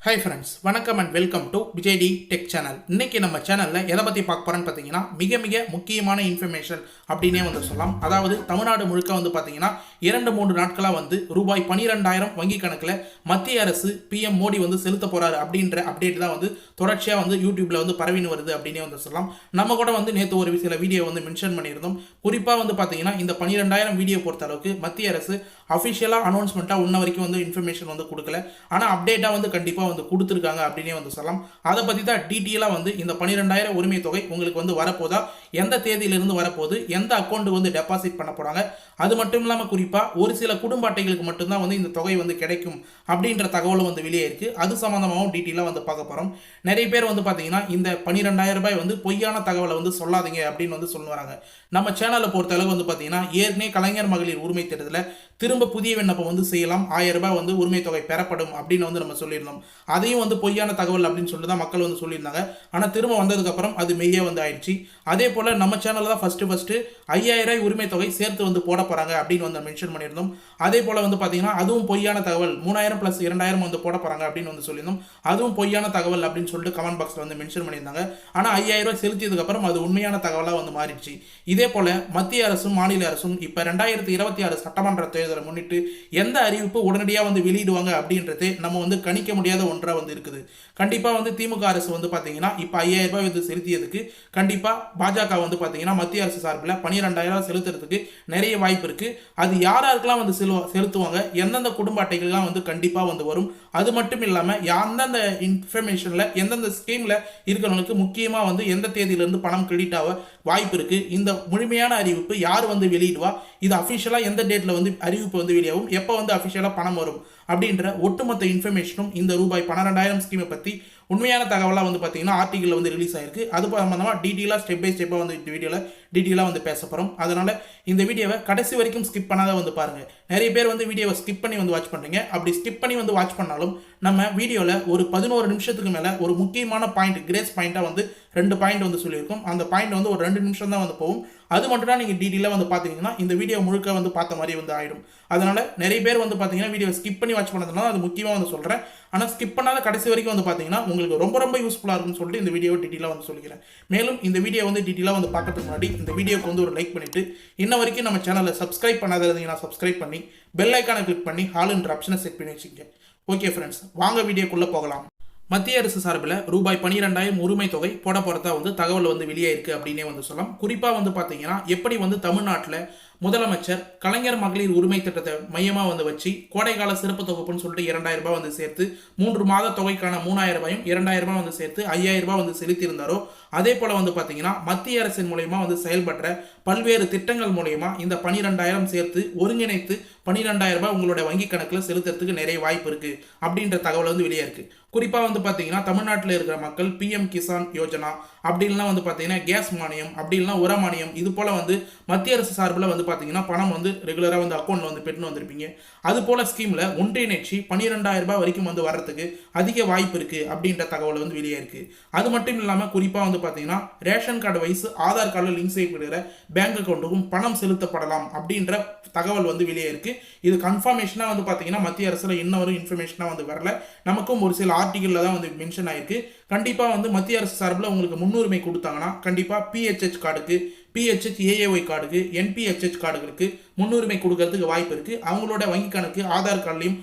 Hi friends, வணக்கம் and welcome to விஜய்டி tech channel. இன்னைக்கு நம்ம சேனலில் எதை பற்றி பார்க்க போகிறோன்னு பார்த்தீங்கன்னா மிக மிக முக்கியமான இன்ஃபர்மேஷன் அப்படின்னே சொல்லலாம். அதாவது தமிழ்நாடு முழுக்க பார்த்தீங்கன்னா 2-3 நாட்களாக ரூபாய் 12,000 வங்கி கணக்கில் மத்திய அரசு பிஎம் மோடி செலுத்த போகிறாரு அப்படின்ற அப்டேட் தான் தொடர்ச்சியாக யூடியூப்பில் பரவின்னு வருது அப்படின்னே சொல்லலாம். நம்ம கூட நேற்று ஒரு சில வீடியோ மென்ஷன் பண்ணியிருந்தோம். குறிப்பாக பார்த்தீங்கன்னா இந்த 12,000 வீடியோ பொறுத்த அளவுக்கு மத்திய அரசு அஃபிஷியலாக அனௌன்ஸ்மெண்ட்டாக இன்ன வரைக்கும் இன்ஃபர்மேஷன் கொடுக்கல. ஆனால் அப்டேட்டாக கண்டிப்பாக கொடுத்துருக்காங்க அப்படின்னே சொல்லலாம். அதை பற்றி தான் டீட்டெயிலாக இந்த 12,000 உரிமை தொகை உங்களுக்கு வரப்போதா, எந்த தேதியிலிருந்து வரப்போகுது, எந்த அக்கௌண்ட் டெபாசிட் பண்ண போகிறாங்க, அது மட்டும் இல்லாமல் குறிப்பாக ஒரு சில குடும்ப அட்டைகளுக்கு மட்டும்தான் இந்த தொகை கிடைக்கும் அப்படின்ற தகவலும் வெளியே இருக்கு. அது சம்மந்தமாகவும் டீட்டெயிலாக பார்க்க போகிறோம். நிறைய பேர் பார்த்தீங்கன்னா இந்த 12,000 ரூபாய் பொய்யான தகவலை சொல்லாதீங்க அப்படின்னு சொல்லுவாங்க. நம்ம சேனலை பொறுத்த அளவு பார்த்தீங்கன்னா ஏற்கனவே கலைஞர் மகளிர் உரிமை திட்டத்தில் திரும்ப புதிய விண்ணப்பம் செய்யலாம், 1000 ரூபாய் உரிமை தொகை பெறப்படும் அப்படின்னு நம்ம சொல்லியிருந்தோம். அதையும் பொய்யான தகவல் அப்படின்னு சொல்லி தான் மக்கள் சொல்லியிருந்தாங்க. ஆனால் திரும்ப வந்ததுக்கப்புறம் அது மெய்யே ஆயிடுச்சு. அதே போல் நம்ம சேனலில் தான் ஃபஸ்ட்டு 5,000 ரூபாய் உரிமை தொகை சேர்த்து போட போகிறாங்க அப்படின்னு மென்ஷன் பண்ணியிருந்தோம். அதே போல் பார்த்தீங்கன்னா அதுவும் பொய்யான தகவல், 3,000 + 2,000 போட போகிறாங்க அப்படின்னு சொல்லியிருந்தோம். அதுவும் பொய்யான தகவல் அப்படின்னு சொல்லிட்டு கமெண்ட் பாக்ஸில் மென்ஷன் பண்ணியிருந்தாங்க. ஆனால் 5,000 ரூபாய் செலுத்தியதுக்கப்புறம் அது உண்மையான தகவலாக மாறிடுச்சு. இதே போல் மத்திய அரசும் மாநில அரசும் இப்போ 2026 சட்டமன்ற தேர்தலை முன்னிட்டு எந்த அறிவிப்பு உடனடியாக வெளியிடுவாங்க அப்படின்றது நம்ம கணிக்க முடியாத ஒன்றாக இருக்குது. கண்டிப்பாக திமுக அரசு பார்த்தீங்கன்னா இப்போ 5,000 ரூபாய் செலுத்தியதுக்கு கண்டிப்பாக பாஜக பார்த்தீங்கன்னா மத்திய அரசு சார்பில் 12,000 செலுத்துறதுக்கு நிறைய வாய்ப்பு இருக்கு. அது யாராருக்கெல்லாம் செலுத்துவாங்க, எந்தெந்த குடும்ப அட்டைகள்லாம் கண்டிப்பாக வரும். அது மட்டும் இல்லாமல் எந்தெந்த இன்ஃபர்மேஷனில் எந்தெந்த ஸ்கீமில் இருக்கிறவங்களுக்கு முக்கியமாக எந்த தேதியிலிருந்து பணம் கிரெடிட் ஆக வாய்ப்பு இருக்கு, இந்த முழுமையான அறிவிப்பு யார் வெளியிடுவா, இது அஃபிஷியலாக எந்த டேட்டில் அறிவிப்பு வெளியாகும், எப்போ அஃபிஷியலாக பணம் வரும் அப்படின்ற ஒட்டுமொத்த இன்ஃபர்மேஷனும் இந்த ரூபாய் 12,000 ஸ்கீமை பற்றி உண்மையான தகவலாக பார்த்தீங்கன்னா ஆர்டிகலில் ரிலீஸ் ஆயிருக்கு. அது சம்பந்தமாக டீட்டெயிலாக ஸ்டெப் பை ஸ்டெப்பாக இந்த வீடியோவில் டீட்டெயிலாக பேச போகிறோம். அதனால் இந்த வீடியோவை கடைசி வரைக்கும் ஸ்கிப் பண்ணாத பாருங்கள். நிறைய பேர் வீடியோவை ஸ்கிப் பண்ணி வாட்ச் பண்ணுறீங்க. அப்படி ஸ்கிப் பண்ணி வாட்ச் பண்ணாலும் நம்ம வீடியோவில் ஒரு 11 நிமிஷத்துக்கு மேலே ஒரு முக்கியமான பாயிண்ட், கிரேஸ் பாயிண்ட்டாக 2 பாயிண்ட் சொல்லியிருக்கோம். அந்த பாயிண்ட் ஒரு 2 நிமிஷம் தான் போகும். அது மட்டும் தான் நீங்கள் டீட்டெயிலாக பார்த்தீங்கன்னா இந்த வீடியோ முழுக்க பார்த்த மாதிரி ஆயிடும். அதனால் நிறைய பேர் பார்த்தீங்கன்னா வீடியோ ஸ்கிப் பண்ணி வாட்ச் பண்ணதுனால அது முக்கியமாக சொல்கிறேன். ஆனால் ஸ்கிப் பண்ணாத கடைசி வரைக்கும் பார்த்தீங்கன்னா உங்களுக்கு ரொம்ப ரொம்ப யூஸ்ஃபுல்லாக இருக்கும்னு சொல்லிட்டு இந்த வீடியோ டீட்டெயிலாக சொல்லிக்கிறேன். மேலும் இந்த வீடியோ டீட்டெயிலாக பார்க்கறதுக்கு முன்னாடி இந்த வீடியோக்கு ஒரு லைக் பண்ணிவிட்டு இன்ன வரைக்கும் நம்ம சேனலை சப்ஸ்கிரைப் பண்ணாத இருந்தீங்கன்னா சப்ஸ்கிரைப் பண்ணி பெல் ஐக்கானை கிளிக் பண்ணி ஆல்ன்ற ஆப்ஷனை செட் பண்ணி வச்சுக்கோங்க. ஓகே ஃப்ரெண்ட்ஸ், வாங்க வீடியோக்குள்ளே போகலாம். மத்திய அரசு சார்பில் ரூபாய் 12,000 உரிமை தொகை போட போகிறதா தகவல் வெளியே இருக்குது அப்படின்னே சொல்லலாம். குறிப்பாக பார்த்தீங்கன்னா எப்படி தமிழ்நாட்டில் முதலமைச்சர் கலைஞர் மகளிர் உரிமை திட்டத்தை மையமாக வச்சு கோடைக்கால சிறப்பு தொகுப்புன்னு சொல்லிட்டு 2,000 ரூபாய் சேர்த்து 3 மாத தொகைக்கான 3,000 ரூபாயும் 2,000 ரூபாய் சேர்த்து 5,000 ரூபாய் செலுத்தியிருந்தாரோ, அதே போல் பார்த்தீங்கன்னா மத்திய அரசின் மூலயமா செயல்படுற பல்வேறு திட்டங்கள் மூலயமா இந்த 12,000 சேர்த்து ஒருங்கிணைத்து 12,000 ரூபாய் உங்களுடைய வங்கி கணக்கில் செலுத்துறதுக்கு நிறைய வாய்ப்பு இருக்குது அப்படின்ற தகவல் வெளியே இருக்குது. குறிப்பாக பார்த்தீங்கன்னா தமிழ்நாட்டில் இருக்கிற மக்கள் பிஎம் கிசான் யோஜனா அப்படின்லாம் பார்த்தீங்கன்னா கேஸ் மானியம் அப்படின்லாம் உர மானியம் இது போல் மத்திய அரசு சார்பில் பார்த்தீங்கன்னா பணம் ரெகுலராக அக்கௌண்ட்டில் பெற்று வந்திருப்பீங்க. அது போல் ஸ்கீமில் ஒன்றிணைச்சி 12,000 ரூபாய் வரைக்கும் வர்றதுக்கு அதிக வாய்ப்பு இருக்குது அப்படின்ற தகவல் வெளியே இருக்குது. அது மட்டும் இல்லாமல் குறிப்பாக பார்த்தீங்கன்னா ரேஷன் கார்டு வயசு ஆதார் கார்டில் லிங்க் செய்யப்படுகிற பேங்க் அக்கௌண்ட்டுக்கும் பணம் செலுத்தப்படலாம் அப்படின்ற தகவல் வெளியே இருக்குது. இது கன்ஃபர்மேஷனாக பார்த்தீங்கன்னா மத்திய அரசில் இன்னொரு இன்ஃபர்மேஷனாக வரல. நமக்கும் ஒரு சில ஆர்டிகலில் தான் மென்ஷன் ஆயிருக்கு. கண்டிப்பாக மத்திய அரசு சார்பில் உங்களுக்கு முன்னுரிமை கொடுத்தாங்கன்னா கண்டிப்பாக பிஹெச்ஹெச் கார்டுக்கு, பிஹெச்ஹெச் ஏஏஒய் கார்டுக்கு, என்பிஹெச்ஹெச் கார்டுகளுக்கு முன்னுரிமை கொடுக்கறதுக்கு வாய்ப்பு இருக்குது. அவங்களோட வங்கி கணக்கு ஆதார் கார்டுலையும்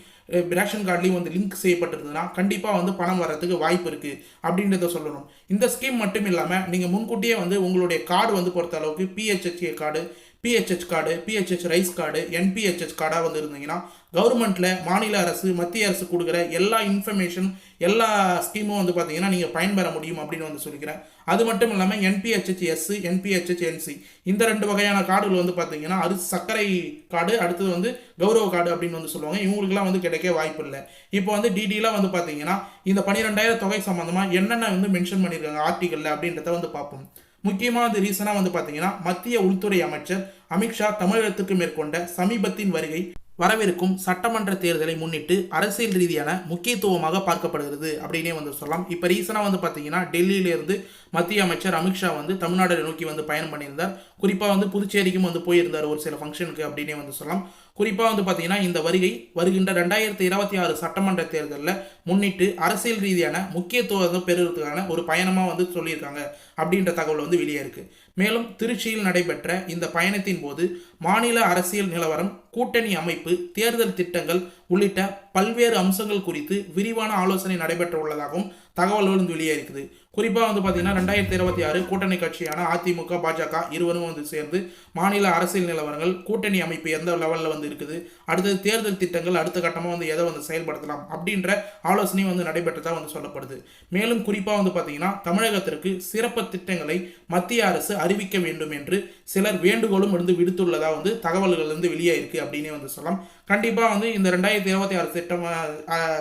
ரேஷன் கார்டுலையும் லிங்க் செய்யப்பட்டிருந்ததுன்னா கண்டிப்பாக பணம் வர்றதுக்கு வாய்ப்பு இருக்குது அப்படின்றத சொல்லணும். இந்த ஸ்கீம் மட்டும் இல்லாமல் நீங்கள் முன்கூட்டியே உங்களுடைய கார்டு பொறுத்த அளவுக்கு P H H A card, P H H card, P H H rice card, N P H H கார்டாக இருந்தீங்கன்னா கவர்மெண்ட்டில் மாநில அரசு மத்திய அரசு கொடுக்குற எல்லா இன்ஃபர்மேஷன் எல்லா ஸ்கீமும் பார்த்தீங்கன்னா நீங்கள் பயன்பெற முடியும் அப்படின்னு சொல்லிக்கிறேன். அது மட்டும் இல்லாமல் என்பிஹெச்ஹெச் என்பிஹெச்ஹெச் என்சி இந்த 2 வகையான கார்டுகள் பார்த்தீங்கன்னா அது சர்க்கரை கார்டு, அடுத்தது கௌரவ கார்டு அப்படின்னு சொல்லுவாங்க. இவங்களுக்குலாம் கிடைக்க வாய்ப்பு இல்லை. இப்போ டீட்டெயிலாக பார்த்தீங்கன்னா இந்த 12,000 தொகை சம்பந்தமாக என்னென்ன மென்ஷன் பண்ணியிருக்காங்க ஆர்டிகலில் அப்படின்றத பார்ப்போம். முக்கியமான ரீசனாக பார்த்தீங்கன்னா மத்திய உள்துறை அமைச்சர் அமித்ஷா தமிழகத்துக்கு மேற்கொண்ட சமீபத்தின் வருகை வரவிருக்கும் சட்டமன்ற தேர்தலை முன்னிட்டு அரசியல் ரீதியான முக்கியத்துவமாக பார்க்கப்படுகிறது அப்படின்னே சொல்லலாம். இப்போ ரீசனாக பார்த்தீங்கன்னா டெல்லியிலிருந்து மத்திய அமைச்சர் அமித்ஷா தமிழ்நாடு நோக்கி பயணம் பண்ணியிருந்தார். குறிப்பாக புதுச்சேரிக்கும் போயிருந்தார் ஒரு சில ஃபங்க்ஷனுக்கு அப்படின்னே சொல்லலாம். குறிப்பாக வந்து பார்த்தீங்கன்னா இந்த வருகை வருகின்ற 2026 சட்டமன்ற தேர்தலில் முன்னிட்டு அரசியல் ரீதியான முக்கியத்துவம் பெறுவதற்கான ஒரு பயணமாக வந்து சொல்லியிருக்காங்க அப்படின்ற தகவல் வந்து வெளியே இருக்கு. மேலும் திருச்சியில் நடைபெற்ற இந்த பயணத்தின் போது மாநில அரசியல் நிலவரம், கூட்டணி அமைப்பு, தேர்தல் திட்டங்கள் உள்ளிட்ட பல்வேறு அம்சங்கள் குறித்து விரிவான ஆலோசனை நடைபெற்ற உள்ளதாகவும் தகவல்கள் வந்து வெளியே இருக்குது. குறிப்பாக வந்து பார்த்தீங்கன்னா 2026 கூட்டணி கட்சியான அதிமுக, பாஜக இருவரும் வந்து சேர்ந்து மாநில அரசியல் நிலவரங்கள், கூட்டணி அமைப்பு எந்த லெவலில் வந்து இருக்குது, அடுத்தது தேர்தல் திட்டங்கள் அடுத்த கட்டமாக வந்து எதை வந்து செயல்படுத்தலாம் அப்படின்ற ஆலோசனையும் வந்து நடைபெற்றதாக வந்து சொல்லப்படுது. மேலும் குறிப்பாக வந்து பார்த்தீங்கன்னா தமிழகத்திற்கு சிறப்பு திட்டங்களை மத்திய அரசு அறிவிக்க வேண்டும் என்று சிலர் வேண்டுகோளும் இருந்து விடுத்துள்ளதாக வந்து தகவல்கள் வந்து வெளியே இருக்கு அப்படின்னே வந்து சொல்லலாம். கண்டிப்பாக வந்து இந்த 2026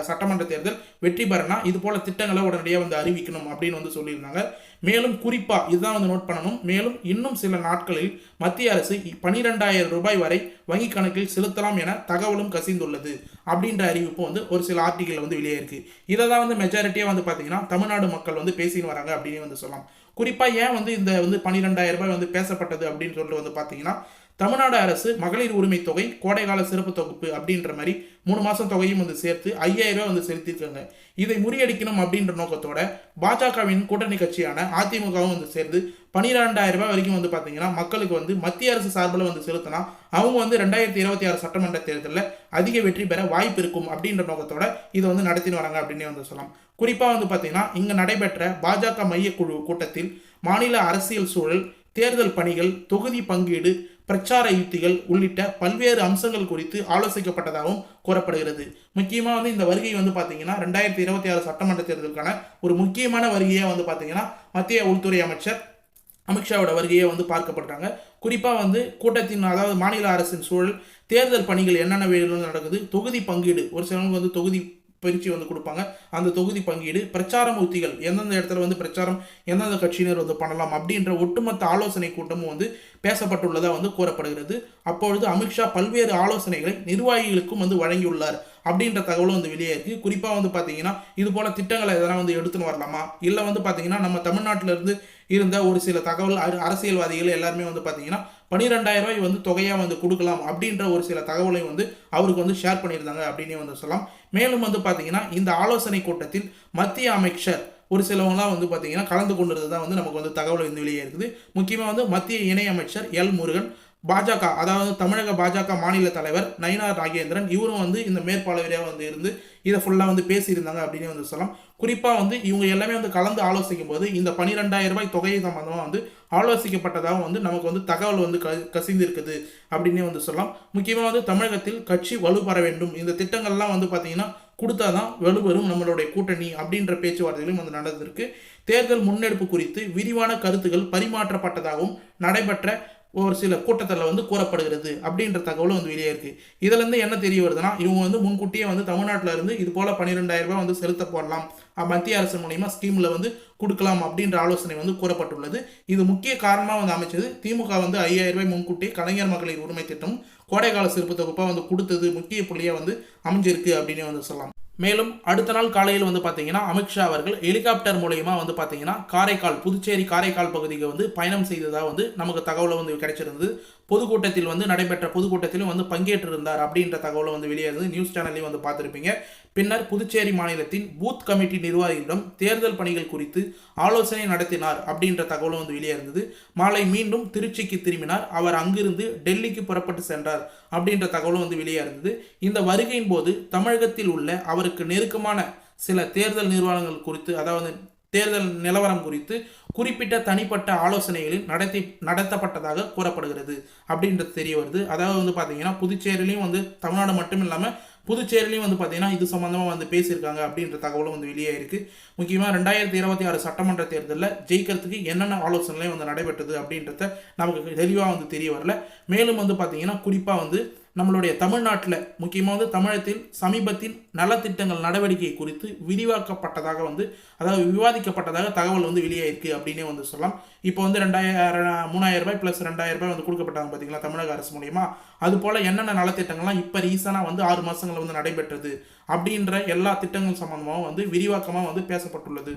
சட்டமன்ற தேர்தல் வெற்றி பெறனா இது போல திட்டங்களை உடனடியாக வந்து அறிவிக்கணும் அப்படின்னு வந்து சொல்லியிருந்தாங்க. மேலும் குறிப்பாக இதுதான் வந்து நோட் பண்ணணும். மேலும் இன்னும் சில நாட்களில் மத்திய அரசு 12,000 ரூபாய் வரை வங்கி கணக்கில் செலுத்தலாம் என தகவலும் கசிந்துள்ளது அப்படின்ற அறிவிப்பு வந்து ஒரு சில ஆர்டிகல் வந்து வெளியே இருக்கு. இதை தான் வந்து மெஜாரிட்டியாக வந்து பார்த்தீங்கன்னா தமிழ்நாடு மக்கள் வந்து பேசின்னு வராங்க அப்படின்னு வந்து சொல்லலாம். குறிப்பாக ஏன் வந்து இந்த வந்து 12,000 ரூபாய் வந்து பேசப்பட்டது அப்படின்னு சொல்லிட்டு வந்து பார்த்தீங்கன்னா தமிழ்நாடு அரசு மகளிர் உரிமை தொகை, கோடைகால சிறப்பு தொகுப்பு அப்படின்ற மாதிரி 3 மாதம் தொகையும் வந்து சேர்த்து 5,000 ரூபாய் வந்து செலுத்தியிருக்காங்க. இதை முறியடிக்கணும் அப்படின்ற நோக்கத்தோட பாஜகவின் கூட்டணி கட்சியான அதிமுகவும் வந்து சேர்ந்து 12,000 ரூபாய் வரைக்கும் வந்து பார்த்தீங்கன்னா மக்களுக்கு வந்து மத்திய அரசு சார்பில் வந்து செலுத்தினா அவங்க வந்து 2026 சட்டமன்ற தேர்தலில் அதிக வெற்றி பெற வாய்ப்பு இருக்கும் அப்படின்ற நோக்கத்தோட இதை வந்து நடத்தின்னு வராங்க அப்படின்னே வந்து சொல்லலாம். குறிப்பாக வந்து பார்த்தீங்கன்னா இங்கே நடைபெற்ற பாஜக மையக்குழு கூட்டத்தில் மாநில அரசியல் சூழல், தேர்தல் பணிகள், தொகுதி பங்கீடு, பிரச்சார யுத்திகள் உள்ளிட்ட பல்வேறு அம்சங்கள் குறித்து ஆலோசிக்கப்பட்டதாகவும் கூறப்படுகிறது. முக்கியமாக வந்து இந்த வருகை வந்து பார்த்தீங்கன்னா 2026 சட்டமன்ற தேர்தலுக்கான ஒரு முக்கியமான வருகையாக வந்து பார்த்தீங்கன்னா மத்திய உள்துறை அமைச்சர் அமித்ஷாவோட வருகையை வந்து பார்க்கப்படுறாங்க. குறிப்பாக வந்து கூட்டத்தின் அதாவது மாநில அரசின் சூழல், தேர்தல் பணிகள் என்னென்ன வேலைகள் நடக்குது, தொகுதி பங்கீடு, ஒரு சிலவங்க வந்து தொகுதி பிரித்து வந்து கொடுப்பாங்க, அந்த தொகுதி பங்கீடு, பிரச்சாரம் உத்திகள், எந்தெந்த இடத்துல வந்து பிரச்சாரம் எந்தெந்த கட்சியினர் வந்து பண்ணலாம் அப்படின்ற ஒட்டுமொத்த ஆலோசனை கூட்டமும் வந்து பேசப்பட்டுள்ளதாக வந்து கூறப்படுகிறது. அப்பொழுது அமித்ஷா பல்வேறு ஆலோசனைகளை நிர்வாகிகளுக்கும் வந்து வழங்கியுள்ளார் அப்படின்ற தகவலும் வந்து வெளியே இருக்கு. குறிப்பாக வந்து பார்த்தீங்கன்னா இது போல திட்டங்களை எதனா வந்து எடுத்துன்னு வரலாமா, இல்லை வந்து பார்த்தீங்கன்னா நம்ம தமிழ்நாட்டில இருந்து இருந்த ஒரு சில தகவல் அரசியல்வாதிகள் எல்லாருமே வந்து பார்த்தீங்கன்னா 12,000 ரூபாய் வந்து தொகையாக வந்து கொடுக்கலாம் அப்படின்ற ஒரு சில தகவலை வந்து அவருக்கு வந்து ஷேர் பண்ணியிருந்தாங்க அப்படின்னே வந்து சொல்லலாம். மேலும் வந்து பார்த்தீங்கன்னா இந்த ஆலோசனை கூட்டத்தில் மத்திய அமைச்சர் ஒரு சிலவங்களாம் வந்து பார்த்தீங்கன்னா கலந்து கொண்டிருந்தது தான் வந்து நமக்கு வந்து தகவல் வந்து வெளியே இருக்குது. முக்கியமாக வந்து மத்திய இணையமைச்சர் எல் முருகன், பாஜக அதாவது தமிழக பாஜக மாநில தலைவர் நயினார் நாகேந்திரன் இவரும் வந்து இந்த மேற்பார்வையாக வந்து இருந்து இதை ஃபுல்லாக வந்து பேசியிருந்தாங்க அப்படின்னு வந்து சொல்லலாம். குறிப்பாக வந்து இவங்க எல்லாமே வந்து கலந்து ஆலோசிக்கும் போது இந்த 12,000 ரூபாய் தொகையை சம்பந்தமாக வந்து ஆலோசிக்கப்பட்டதாக வந்து நமக்கு வந்து தகவல் வந்து கசிந்திருக்குது அப்படின்னே வந்து சொல்லலாம். முக்கியமாக வந்து தமிழகத்தில் கட்சி வலுப்பெற வேண்டும், இந்த திட்டங்கள்லாம் வந்து பார்த்தீங்கன்னா கொடுத்தாதான் வலுப்பெறும் நம்மளுடைய கூட்டணி அப்படின்ற பேச்சுவார்த்தைகளும் வந்து நடந்திருக்கு. தேர்தல் முன்னெடுப்பு குறித்து விரிவான கருத்துக்கள் பரிமாற்றப்பட்டதாகவும் நடைபெற்ற ஒரு சில கூட்டத்தில் வந்து கூறப்படுகிறது அப்படின்ற தகவலும் வந்து வெளியே இருக்கு. இதுல இருந்து என்ன தெரிய வருதுன்னா இவங்க வந்து முன்கூட்டியே வந்து தமிழ்நாட்டில இருந்து இது போல 12,000 ரூபாய் வந்து செலுத்த போடலாம், மத்திய அரசு மூலியமா ஸ்கீம்ல வந்து கொடுக்கலாம் அப்படின்ற ஆலோசனை வந்து கூறப்பட்டுள்ளது. இது முக்கிய காரணமாக வந்து அமைச்சது திமுக வந்து 5,000 ரூபாய் முன்கூட்டி கலைஞர் மகளிர் உரிமை திட்டம் கோடைகால சிறப்பு தொகுப்பாக வந்து கொடுத்தது முக்கிய புள்ளியாக வந்து அமைஞ்சிருக்கு அப்படின்னு வந்து சொல்லலாம். மேலும் அடுத்த நாள் காலையில் வந்து பார்த்தீங்கன்னா அமித்ஷா அவர்கள் ஹெலிகாப்டர் மூலயமா வந்து பார்த்தீங்கன்னா காரைக்கால், புதுச்சேரி காரைக்கால் பகுதிக்கு வந்து பயணம் செய்ததாக வந்து நமக்கு தகவல் வந்து கிடைச்சிருந்தது. பொதுக்கூட்டத்தில் வந்து நடைபெற்ற பொதுக்கூட்டத்திலும் வந்து பங்கேற்றிருந்தார் அப்படின்ற தகவலும் வந்து வெளியேறது நியூஸ் சேனல்லையும் வந்து பார்த்துருப்பீங்க. பின்னர் புதுச்சேரி மாநிலத்தின் பூத் கமிட்டி நிர்வாகிகளிடம் தேர்தல் பணிகள் குறித்து ஆலோசனை நடத்தினார் அப்படின்ற தகவலும் வந்து வெளியேறது. மாலை மீண்டும் திருச்சிக்கு திரும்பினார். அவர் அங்கிருந்து டெல்லிக்கு புறப்பட்டு சென்றார் அப்படின்ற தகவலும் வந்து வெளியேறது. இந்த வருகையின் போது தமிழகத்தில் உள்ள அவருக்கு நெருக்கமான சில தேர்தல் நிர்வாகங்கள் குறித்து அதாவது தேர்தல் நிலவரம் குறித்து குறிப்பிட்ட தனிப்பட்ட ஆலோசனைகளில் நடத்தப்பட்டதாக கூறப்படுகிறது அப்படின்றது தெரிய வருது. அதாவது வந்து பார்த்தீங்கன்னா புதுச்சேரியிலையும் வந்து தமிழ்நாடு மட்டும் இல்லாமல் புதுச்சேரியிலையும் வந்து பார்த்தீங்கன்னா இது சம்பந்தமாக வந்து பேசியிருக்காங்க அப்படின்ற தகவலும் வந்து வெளியே இருக்குது. முக்கியமாக 2026 சட்டமன்ற தேர்தலில் ஜெயிக்கிறதுக்கு என்னென்ன ஆலோசனையும் வந்து நடைபெற்றது அப்படின்றத நமக்கு தெளிவாக வந்து தெரிய வரல. மேலும் வந்து பார்த்தீங்கன்னா குறிப்பாக வந்து நம்மளுடைய தமிழ்நாட்டில் முக்கியமாக வந்து தமிழகத்தில் சமீபத்தில் நலத்திட்டங்கள் நடவடிக்கை குறித்து விரிவாக்கப்பட்டதாக வந்து அதாவது விவாதிக்கப்பட்டதாக தகவல் வந்து வெளியாயிருக்கு அப்படின்னே வந்து சொல்லலாம். இப்போ வந்து 3,000 ரூபாய் ப்ளஸ் 2,000 ரூபாய் வந்து கொடுக்கப்பட்டாங்க பார்த்தீங்களா தமிழக அரசு மூலியமா. அது போல் என்னென்ன நலத்திட்டங்கள்லாம் இப்போ ரீசனாக வந்து 6 மாதங்கள் வந்து நடைபெற்றது அப்படின்ற எல்லா திட்டங்கள் சம்பந்தமாக வந்து விரிவாக்கமாக வந்து பேசப்பட்டுள்ளது.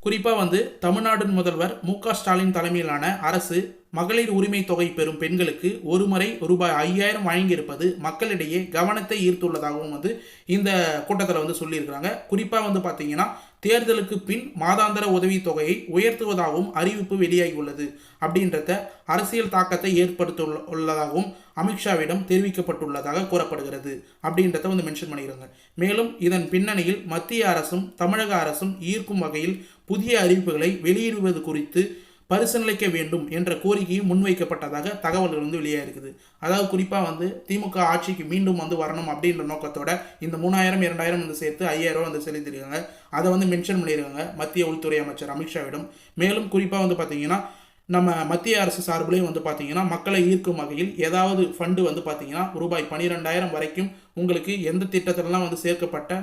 குறிப்பாக வந்து தமிழ்நாடு முதல்வர் மு.க. ஸ்டாலின் தலைமையிலான அரசு மகளிர் உரிமை தொகை பெறும் பெண்களுக்கு ஒரு முறை ரூபாய் 5000 வழங்கியிருப்பது மக்களிடையே கவனத்தை ஈர்த்துள்ளதாகவும் வந்து இந்த கூட்டத்தில் வந்து சொல்லியிருக்கிறாங்க. குறிப்பாக வந்து பார்த்தீங்கன்னா தேர்தலுக்கு பின் மாதாந்திர உதவித்தொகையை உயர்த்துவதாகவும் அறிவிப்பு வெளியாகி உள்ளது அப்படின்றத அரசியல் தாக்கத்தை ஏற்படுத்த உள்ளதாகவும் அமித்ஷாவிடம் தெரிவிக்கப்பட்டுள்ளதாக கூறப்படுகிறது அப்படின்றத வந்து மென்ஷன் பண்ணிக்கிறாங்க. மேலும் இதன் பின்னணியில் மத்திய அரசும் தமிழக அரசும் ஈர்க்கும் வகையில் புதிய அறிவிப்புகளை வெளியிடுவது குறித்து பரிசீலிக்க வேண்டும் என்ற கோரிக்கையும் முன்வைக்கப்பட்டதாக தகவல்கள் வந்து வெளியாக இருக்குது. அதாவது குறிப்பாக வந்து திமுக ஆட்சிக்கு மீண்டும் வந்து வரணும் அப்படின்ற நோக்கத்தோட இந்த 3000 2000 வந்து சேர்த்து 5000 வந்து செலுத்திருக்காங்க. அதை வந்து மென்ஷன் பண்ணியிருக்காங்க மத்திய உள்துறை அமைச்சர் அமித்ஷாவிடம். மேலும் குறிப்பாக வந்து பார்த்தீங்கன்னா நம்ம மத்திய அரசு சார்பிலையும் வந்து பார்த்தீங்கன்னா மக்களை ஈர்க்கும் வகையில் ஏதாவது ஃபண்டு வந்து பார்த்தீங்கன்னா ரூபாய் 12000 வரைக்கும் உங்களுக்கு எந்த திட்டத்திலலாம் வந்து சேர்க்கப்பட்ட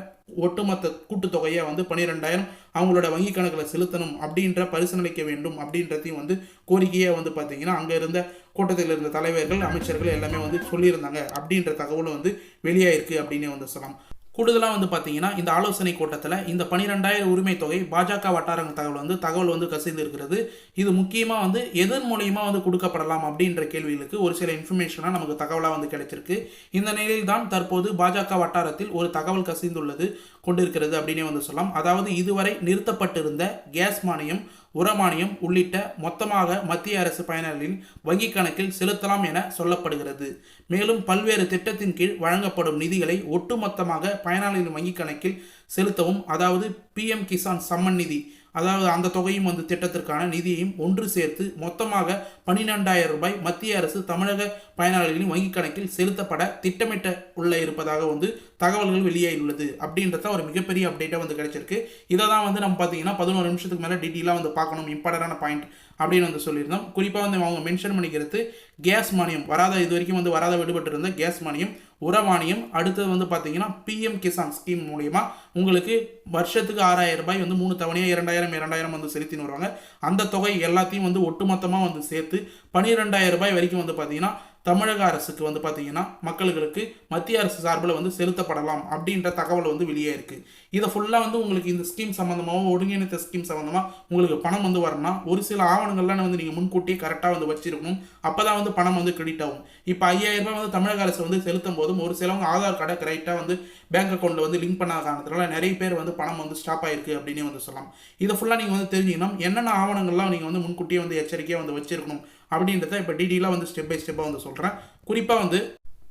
ஒட்டுமொத்த கூட்டுத்தொகையை வந்து 12000 அவங்களோட வங்கி கணக்கில் செலுத்தணும் அப்படின்ற பரிசீலிக்க வேண்டும் அப்படின்றதையும் வந்து கோரிக்கையாக வந்து பார்த்தீங்கன்னா அங்கே இருந்த கூட்டத்தில் இருந்த தலைவர்கள் அமைச்சர்கள் எல்லாமே வந்து சொல்லியிருந்தாங்க அப்படின்ற தகவலும் வந்து வெளியாயிருக்கு அப்படின்னு வந்து சொல்லலாம். கூடுதலாக வந்து பார்த்தீங்கன்னா இந்த ஆலோசனை கூட்டத்தில் இந்த 12000 உரிமை தொகை பாஜக வட்டாரங்கள் தகவல் வந்து கசிந்து இருக்கிறது. இது முக்கியமாக வந்து எதன் மூலியமாக வந்து கொடுக்கப்படலாம் அப்படின்ற கேள்விகளுக்கு ஒரு சில இன்ஃபர்மேஷனாக நமக்கு தகவலாக வந்து கிடைச்சிருக்கு. இந்த நிலையில் தான் தற்போது பாஜக வட்டாரத்தில் ஒரு தகவல் கசிந்துள்ளது கொண்டிருக்கிறது அப்படின்னே வந்து சொல்லலாம். அதாவது இதுவரை நிறுத்தப்பட்டிருந்த கேஸ் மானியம், உரமானியம் உள்ளிட்ட மொத்தமாக மத்திய அரசு பயனாளிகளின் வங்கி கணக்கில் செலுத்தலாம் என சொல்லப்படுகிறது. மேலும் பல்வேறு திட்டத்தின் கீழ் வழங்கப்படும் நிதிகளை ஒட்டுமொத்தமாக பயனாளிகளின் வங்கி கணக்கில் செலுத்தவும், அதாவது PM கிசான் சம்மன் நிதி, அதாவது அந்த தொகையும் வந்து திட்டத்திற்கான நிதியையும் ஒன்று சேர்த்து மொத்தமாக 12000 ரூபாய் மத்திய அரசு தமிழக பயனாளிகளின் வங்கி கணக்கில் செலுத்தப்பட திட்டமிட்ட உள்ள இருப்பதாக வந்து தகவல்கள் வெளியாகியுள்ளது அப்படின்றத ஒரு மிகப்பெரிய அப்டேட்டாக வந்து கிடைச்சிருக்கு. இதை தான் வந்து நம்ம பார்த்தீங்கன்னா 11 நிமிஷத்துக்கு மேலே டீட்டெயிலாக வந்து பார்க்கணும், இம்பார்ட்டண்டான பாயிண்ட் அப்படின்னு வந்து சொல்லியிருந்தோம். குறிப்பாக வந்து அவங்க மென்ஷன் பண்ணிக்கிறது கேஸ் மானியம் இது வரைக்கும் வந்து வராத விடுபட்டு இருந்த கேஸ் மானியம், உரமானியம், அடுத்தது வந்து பார்த்தீங்கன்னா PM கிசான் ஸ்கீம் மூலியமா உங்களுக்கு வருஷத்துக்கு 6000 ரூபாய் வந்து 3 தவணையாக 2000 வந்து செலுத்தின்னு வருவாங்க. அந்த தொகை எல்லாத்தையும் வந்து ஒட்டுமொத்தமாக வந்து சேர்த்து 12000 ரூபாய் வரைக்கும் வந்து பார்த்தீங்கன்னா தமிழக அரசுக்கு வந்து பார்த்தீங்கன்னா மக்களுக்கு மத்திய அரசு சார்பில் வந்து செலுத்தப்படலாம் அப்படின்ற தகவல் வந்து வெளியே இருக்குது. இதை ஃபுல்லாக வந்து உங்களுக்கு இந்த ஸ்கீம் சம்மந்தமாக ஒருங்கிணைத்த ஸ்கீம் சம்மந்தமாக உங்களுக்கு பணம் வந்து வரணும்னா ஒரு சில ஆவணங்கள்லாம் வந்து நீங்கள் முன்கூட்டியே கரெக்டாக வந்து வச்சிருக்கணும். அப்போ தான் வந்து பணம் வந்து கிரெடிட் ஆகும். இப்போ 5000 ரூபாய் வந்து தமிழக அரசு வந்து செலுத்தும் போதும் ஒரு சிலவங்க ஆதார் கார்டை கரெக்டாக வந்து பேங்க் அக்கௌண்ட்டில் வந்து லிங்க் பண்ணாத காரணத்தினால நிறைய பேர் வந்து பணம் வந்து ஸ்டாப் ஆயிருக்கு அப்படின்னு வந்து சொல்லலாம். இதை ஃபுல்லாக நீங்கள் வந்து தெரிஞ்சுக்கணும். என்னென்ன ஆவணங்கள்லாம் நீங்கள் வந்து முன்கூட்டியே வந்து எச்சரிக்கையாக வந்து வச்சிருக்கணும் அப்படின்றத இப்போ டீட்டெயிலாக வந்து ஸ்டெப் பை ஸ்டெப்பாக வந்து சொல்கிறேன். குறிப்பாக வந்து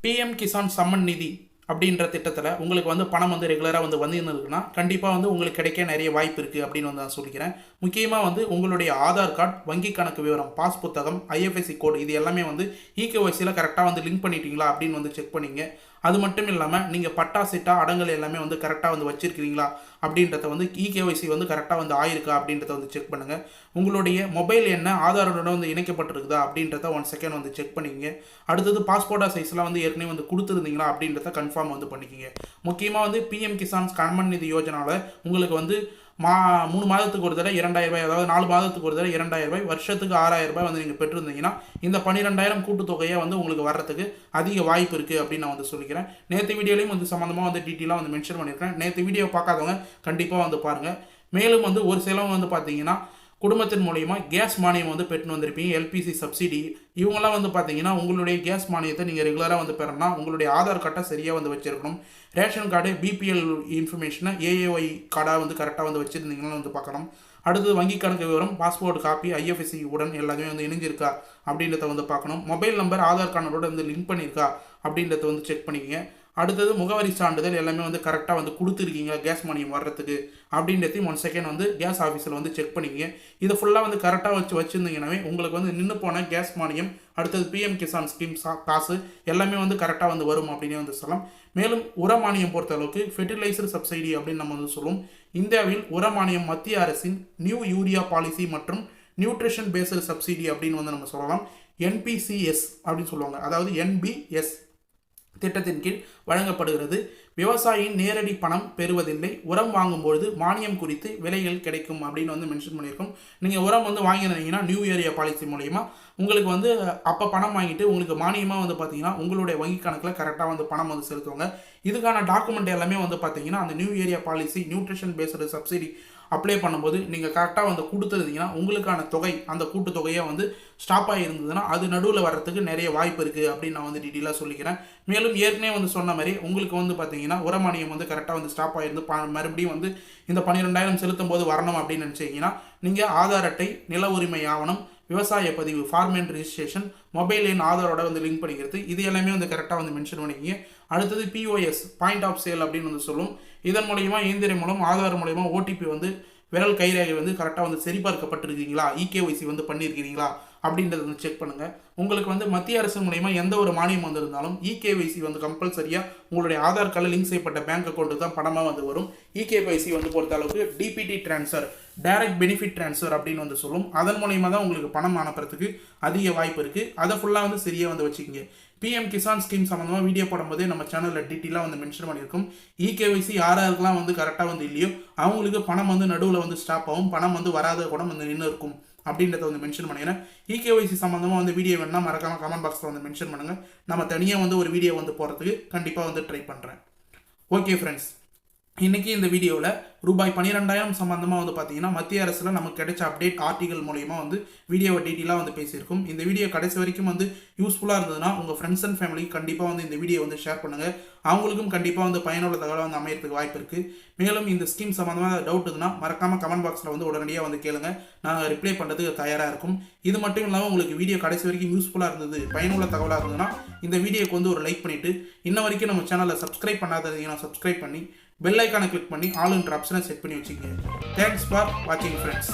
PM கிசான் சம்மன் நிதி அப்படின்ற திட்டத்தில் உங்களுக்கு வந்து பணம் வந்து ரெகுலராக வந்து வந்துருக்குன்னா கண்டிப்பாக வந்து உங்களுக்கு கிடைக்க நிறைய வாய்ப்பு இருக்குது அப்படின்னு வந்து நான் சொல்லிக்கிறேன். முக்கியமாக வந்து உங்களுடைய ஆதார் கார்டு, வங்கி கணக்கு விவரம், பாஸ் புத்தகம், IFSC கோடு இது எல்லாமே வந்து EKYCயில் கரெக்டாக வந்து லிங்க் பண்ணிட்டீங்களா அப்படின்னு வந்து செக் பண்ணிங்க. அது மட்டும் இல்லாமல் நீங்கள் பட்டா சிட்டா அடங்கல் எல்லாமே வந்து கரெக்டாக வந்து வச்சிருக்கிறீங்களா அப்படின்றத வந்து EKYC வந்து கரெக்டாக வந்து ஆயிருக்கா அப்படின்றத வந்து செக் பண்ணுங்கள். உங்களுடைய மொபைல் என்ன ஆதாரோட வந்து இணைக்கப்பட்டிருக்குதா அப்படின்றத 1 செகண்ட் வந்து செக் பண்ணிக்கங்க. அடுத்தது பாஸ்போர்ட்டா சைஸ்லாம் வந்து ஏற்கனவே வந்து கொடுத்துருந்தீங்களா அப்படின்றத கன்ஃபார்ம் வந்து பண்ணிக்கோங்க. முக்கியமாக வந்து PM கிசான் சம்மன் நிதி யோஜனாவில் உங்களுக்கு வந்து 3 மாதத்துக்கு ஒரு தடவை 2000 ரூபாய், அதாவது 4 மாதத்துக்கு ஒரு தடவை 2000 ரூபாய், வருஷத்துக்கு 6000 ரூபாய் வந்து நீங்கள் பெற்றிருந்தீங்கன்னா இந்த 12000 கூட்டுத்தொகையை வந்து உங்களுக்கு வர்றதுக்கு அதிக வாய்ப்பு இருக்குது அப்படின்னு நான் வந்து சொல்லிக்கிறேன். நேற்று வீடியோலையும் வந்து சம்மந்தமாக வந்து டீட்டெயிலாக வந்து மென்ஷன் பண்ணியிருக்கேன். நேற்று வீடியோ பார்க்காதவங்க கண்டிப்பாக வந்து பாருங்கள். மேலும் வந்து ஒரு சிலவங்க வந்து பார்த்தீங்கன்னா குடும்பத்தின் மூலியமாக கேஸ் மானியம் வந்து பெற்று வந்திருப்பீங்க, LPG சப்சிடி. இவங்கெல்லாம் வந்து பார்த்தீங்கன்னா உங்களுடைய கேஸ் மானியத்தை நீங்கள் ரெகுலராக வந்து பெறணும்னா உங்களுடைய ஆதார் கார்டை சரியாக வந்து வச்சிருக்கணும். ரேஷன் கார்டு, BPL இன்ஃபர்மேஷனை AAY கார்டாக வந்து கரெக்டாக வந்து வச்சுருந்தீங்கன்னா வந்து பார்க்கணும். அடுத்தது வங்கி கணக்கு விவரம், பாஸ்போர்ட் காப்பி, IFSC உடன் எல்லாமே வந்து இணைஞ்சிருக்கா அப்படின்றத வந்து பார்க்கணும். மொபைல் நம்பர் ஆதார் கார்டோட வந்து லிங்க் பண்ணியிருக்கா அப்படின்றத வந்து செக் பண்ணிக்கங்க. அடுத்தது முகவரி சான்றிதழ் எல்லாமே வந்து கரெக்டாக வந்து கொடுத்துருக்கீங்க கேஸ் மானியம் வர்றதுக்கு அப்படின்றதையும் 1 செகண்ட் வந்து கேஸ் ஆஃபீஸில் வந்து செக் பண்ணிக்கங்க. இதை ஃபுல்லாக வந்து கரெக்டாக வச்சுருந்தீங்கன்னாவே உங்களுக்கு வந்து நின்று போன கேஸ் மானியம், அடுத்தது PM கிசான் ஸ்கீம் காசு எல்லாமே வந்து கரெக்டாக வந்து வரும் அப்படின்னு வந்து சொல்லலாம். மேலும் உரமானியம் பொறுத்த அளவுக்கு ஃபெர்டிலைசர் சப்சிடி அப்படின்னு நம்ம வந்து சொல்லுவோம். இந்தியாவில் உரமானியம் மத்திய அரசின் நியூ யூரியா பாலிசி மற்றும் நியூட்ரிஷன் பேஸ்டு சப்சிடி அப்படின்னு வந்து நம்ம சொல்லலாம். NPCS அப்படின்னு சொல்லுவாங்க, அதாவது NBS திட்டத்தின் கீழ் வழங்கப்படுகிறது. விவசாயியின் நேரடி பணம் பெறுவதில்லை, உரம் வாங்கும்பொழுது மானியம் குறித்து விலைகள் கிடைக்கும் அப்படின்னு வந்து மென்ஷன் பண்ணியிருக்கோம். நீங்கள் உரம் வந்து வாங்கினீங்கன்னா நியூ ஏரியா பாலிசி மூலயமா உங்களுக்கு வந்து அப்போ பணம் வாங்கிட்டு உங்களுக்கு மானியமாக வந்து பார்த்தீங்கன்னா உங்களுடைய வங்கி கணக்கில் கரெக்டாக வந்து பணம் வந்து செலுத்துவாங்க. இதுக்கான டாக்குமெண்ட் எல்லாமே வந்து பார்த்தீங்கன்னா அந்த new area policy, nutrition based subsidy apply பண்ணும்போது நீங்கள் கரெக்டாக வந்து கொடுத்துருந்தீங்கன்னா உங்களுக்கான தொகை அந்த கூட்டுத்தொகையாக வந்து ஸ்டாப் ஆகியிருந்ததுன்னா அது நடுவில் வர்றதுக்கு நிறைய வாய்ப்பு இருக்குது அப்படின்னு நான் வந்து டீட்டெயிலாக சொல்லிக்கிறேன். மேலும் ஏற்கனவே வந்து சொன்ன மாதிரி உங்களுக்கு வந்து பார்த்தீங்கன்னா உரமானியம் வந்து கரெக்டாக வந்து ஸ்டாப் ஆகிருந்து மறுபடியும் வந்து இந்த 12,000 செலுத்தும் போது வரணும் அப்படின்னு நினச்சிங்கன்னா நீங்கள் ஆதார் அட்டை, நில உரிமை ஆவணம், விவசாய பதிவு, ஃபார்ம் அண்ட் ரிஜிஸ்ட்ரேஷன், மொபைல் எண் ஆதாரோட வந்து லிங்க் பண்ணிக்கிறது, இது எல்லாமே வந்து கரெக்டாக வந்து மென்ஷன் பண்ணிக்கிங்க. அடுத்தது POS பாயிண்ட் ஆஃப் சேல் அப்படின்னு வந்து சொல்லும். இதன் மூலயமா இயந்திரம் மூலம் ஆதார் மூலயமா OTP வந்து விரல் கைரேகை வந்து கரெக்டாக வந்து சரிபார்க்கப்பட்டிருக்கீங்களா, EKYC வந்து பண்ணியிருக்கிறீங்களா அப்படின்றத வந்து செக் பண்ணுங்கள். உங்களுக்கு வந்து மத்திய அரசு மூலயமா எந்த ஒரு மானியம் வந்திருந்தாலும் EKYC வந்து கம்பல்சரியாக உங்களுடைய ஆதார் கார்டில் லிங்க் செய்யப்பட்ட பேங்க் அக்கௌண்ட்டு தான் பணமாக வந்து வரும். EKYC வந்து பொறுத்த அளவுக்கு DPT transfer, direct benefit transfer அப்படின்னு வந்து சொல்லும். அதன் மூலயமா தான் உங்களுக்கு பணம் அனுப்புறதுக்கு அதிக வாய்ப்பு இருக்குது. அதை ஃபுல்லாக வந்து சரியாக வந்து வச்சுக்கிங்க. PM கிசான் ஸ்கீம் சம்மந்தமாக வீடியோ போடும்போதே நம்ம சேனலில் டீட்டெயிலாக வந்து மென்ஷன் பண்ணியிருக்கோம். EKYC யாராருக்கெல்லாம் வந்து கரெக்டாக வந்து இல்லையோ அவங்களுக்கு பணம் வந்து நடுவில் வந்து ஸ்டாப் ஆகும், பணம் வந்து வராத கூட வந்து நின்று இருக்கும் அப்படின்றத வந்து மென்ஷன் பண்ணிக்கிறேன். EKYC சம்மந்தமாக வந்து வீடியோ வேணுன்னா மறக்காமல் கமெண்ட் பாக்ஸில் வந்து மென்ஷன் பண்ணுங்கள். நம்ம தனியாக வந்து ஒரு வீடியோ வந்து போகிறதுக்கு கண்டிப்பாக வந்து ட்ரை பண்ணுறேன். ஓகே ஃப்ரெண்ட்ஸ், இன்றைக்கி இந்த வீடியோவில் ரூபாய் 12,000 சம்மந்தமாக வந்து பார்த்தீங்கன்னா மத்திய அரசில் நமக்கு கிடைச்ச அப்டேட் ஆர்டிகல் மூலயமா வந்து வீடியோவை டீட்டெயிலாக வந்து பேசியிருக்கும். இந்த வீடியோ கடைசி வரைக்கும் வந்து யூஸ்ஃபுல்லாக இருந்ததுன்னா உங்கள் ஃப்ரெண்ட்ஸ் அண்ட் ஃபேமிலிக்கு கண்டிப்பாக வந்து இந்த வீடியோ வந்து ஷேர் பண்ணுங்கள். அவங்களுக்கும் கண்டிப்பாக வந்து பயனுள்ள தகவலை வந்து அமையறதுக்கு வாய்ப்பு இருக்குது. மேலும் இந்த ஸ்கீம் சம்மந்தமாக டவுட் இருக்குன்னா மறக்காமல் கமெண்ட் பாக்ஸில் வந்து உடனடியாக வந்து கேளுங்க, நாங்கள் ரிப்ளை பண்ணுறதுக்கு தயாராக இருக்கும். இது மட்டும் இல்லாமல் உங்களுக்கு வீடியோ கடைசி வரைக்கும் யூஸ்ஃபுல்லாக இருந்தது, பயனுள்ள தகவலாக இருந்ததுன்னா இந்த வீடியோக்கு வந்து ஒரு லைக் பண்ணிவிட்டு இன்ன வரைக்கும் நம்ம சேனலை சப்ஸ்கிரைப் பண்ணாதீங்கன்னா சப்ஸ்கிரைப் பண்ணி பெல் ஐக்கானை கிளிக் பண்ணி ஆல் என்ற ஆப்ஷனை செட் பண்ணி வச்சுக்கோங்க. தேங்க்ஸ் ஃபார் வாட்சிங் ஃப்ரெண்ட்ஸ்.